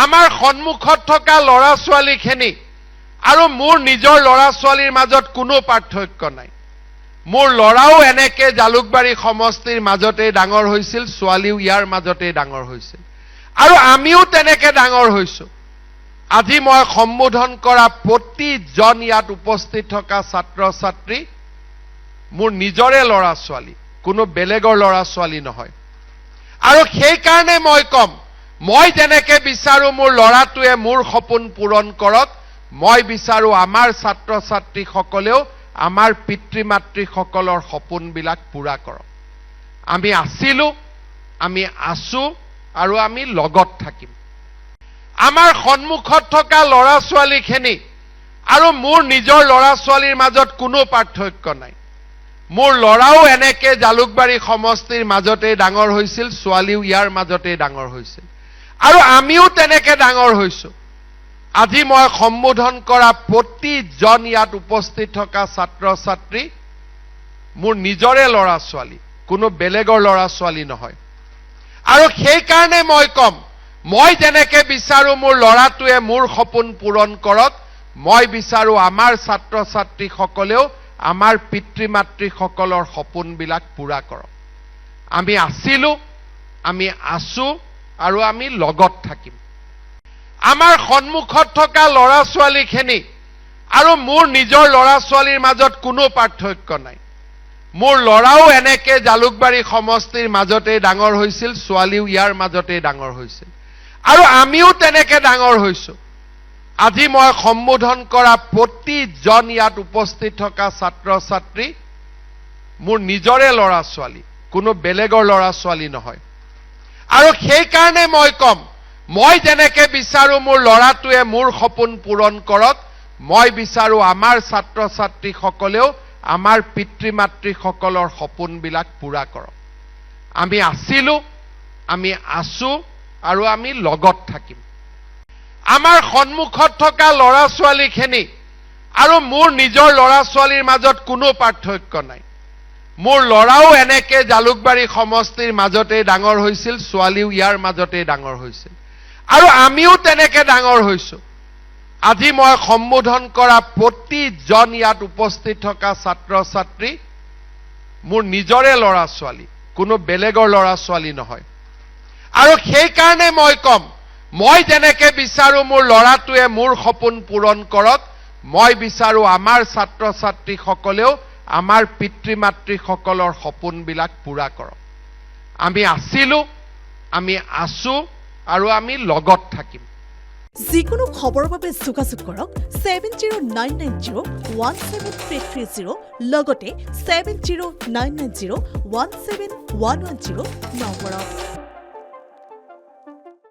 আমাৰ সন্মুখত থকা ল'ৰা ছোৱালীখিনি আৰু মোৰ নিজৰ ল'ৰা ছোৱালীৰ মাজত কোনো পাৰ্থক্য নাই। মোৰ ল'ৰাও এনেকে জালুকবাৰী সমষ্টিৰ মাজতে ডাঙৰ হৈছিল, ছোৱালীও ইয়াৰ মাজতে ডাঙৰ হৈছিল, আৰু আমিও তেনেকে ডাঙৰ হৈছো। আজি মই সম্বোধন কৰা প্ৰতিজন ইয়াত উপস্থিত থকা ছাত্ৰ ছাত্ৰী মোৰ নিজৰে ল'ৰা ছোৱালী, কোনো বেলেগৰ ল'ৰা ছোৱালী নহয়। আৰু সেইকাৰণে মই কম, মই যেনেকে বিচাৰো মোৰ ল'ৰাটোৱে মোৰ সপোন পূৰণ কৰক, মই বিচাৰো আমাৰ ছাত্ৰ ছাত্ৰীসকলেও আমাৰ পিতৃ মাতৃসকলৰ সপোনবিলাক পূৰা কৰক। আমি আছিলো, আমি আছো, আৰু আমি লগত থাকিম। আমাৰ সন্মুখত থকা ল'ৰা ছোৱালীখিনি আৰু মোৰ নিজৰ ল'ৰা ছোৱালীৰ মাজত কোনো পাৰ্থক্য নাই। মোৰ ল'ৰাও এনেকে জালুকবাৰী সমষ্টিৰ মাজতে ডাঙৰ হৈছিল, ছোৱালীও ইয়াৰ মাজতে ডাঙৰ হৈছিল, আৰু আমিও তেনেকে ডাঙৰ হৈছো। আজি মই সম্বোধন কৰা প্ৰতিজন ইয়াত উপস্থিত থকা ছাত্ৰ ছাত্ৰী মোৰ নিজৰে ল'ৰা ছোৱালী, কোনো বেলেগৰ ল'ৰা ছোৱালী নহয়। আৰু সেইকাৰণে মই কম, মই যেনেকে বিচাৰো মোৰ ল'ৰাটোৱে মোৰ সপোন পূৰণ কৰক, মই বিচাৰো আমাৰ ছাত্ৰ ছাত্ৰীসকলেও আমাৰ পিতৃ মাতৃসকলৰ সপোনবিলাক পূৰা কৰক। আমি আছিলো, আমি আছো, আৰু আমি লগত থাকিম। আমাৰ সন্মুখত থকা ল'ৰা ছোৱালীখিনি আৰু মোৰ নিজৰ ল'ৰা ছোৱালীৰ মাজত কোনো পাৰ্থক্য নাই। মোৰ ল'ৰাও এনেকে জালুকবাৰী সমষ্টিৰ মাজতে ডাঙৰ হৈছিল, ছোৱালীও ইয়াৰ মাজতে ডাঙৰ হৈছিল, আৰু আমিও তেনেকে ডাঙৰ হৈছো। আজি মই সম্বোধন কৰা প্ৰতিজন ইয়াত উপস্থিত থকা ছাত্ৰ ছাত্ৰী মোৰ নিজৰে ল'ৰা ছোৱালী, কোনো বেলেগৰ ল'ৰা ছোৱালী নহয়। আৰু সেইকাৰণে মই কম, মই যেনেকে বিচাৰো মোৰ ল'ৰাটোৱে মোৰ সপোন পূৰণ কৰক, মই বিচাৰো আমাৰ ছাত্ৰ ছাত্ৰীসকলেও আমাৰ পিতৃ মাতৃসকলৰ সপোনবিলাক পূৰা কৰক। আমি আছিলো, আমি আছো, আৰু আমি লগত থাকিম। আমাৰ সন্মুখত থকা ল'ৰা ছোৱালীখিনি আৰু মোৰ নিজৰ ল'ৰা ছোৱালীৰ মাজত কোনো পাৰ্থক্য নাই। মোৰ ল'ৰাও এনেকে জালুকবাৰী সমষ্টিৰ মাজতে ডাঙৰ হৈছিল, ছোৱালীও ইয়াৰ মাজতে ডাঙৰ হৈছিল, আৰু আমিও তেনেকে ডাঙৰ হৈছো। আজি মই সম্বোধন কৰা প্ৰতিজন ইয়াত উপস্থিত থকা ছাত্ৰ ছাত্ৰী মোৰ নিজৰে ল'ৰা ছোৱালী, কোনো বেলেগৰ ল'ৰা ছোৱালী নহয়। আৰু সেইকাৰণে মই কম, মই যেনেকে বিচাৰো মোৰ ল'ৰাটোৱে মোৰ সপোন পূৰণ কৰক, মই বিচাৰো আমাৰ ছাত্ৰ ছাত্ৰীসকলেও আমাৰ পিতৃ মাতৃসকলৰ সপোনবিলাক পূৰা কৰক। আমি আছিলো, আমি আছো, আৰু আমি লগত থাকিম। যিকোনো খবৰৰ বাবে যোগাযোগ কৰক 7099017330 লগতে 7099017110 নম্বৰত।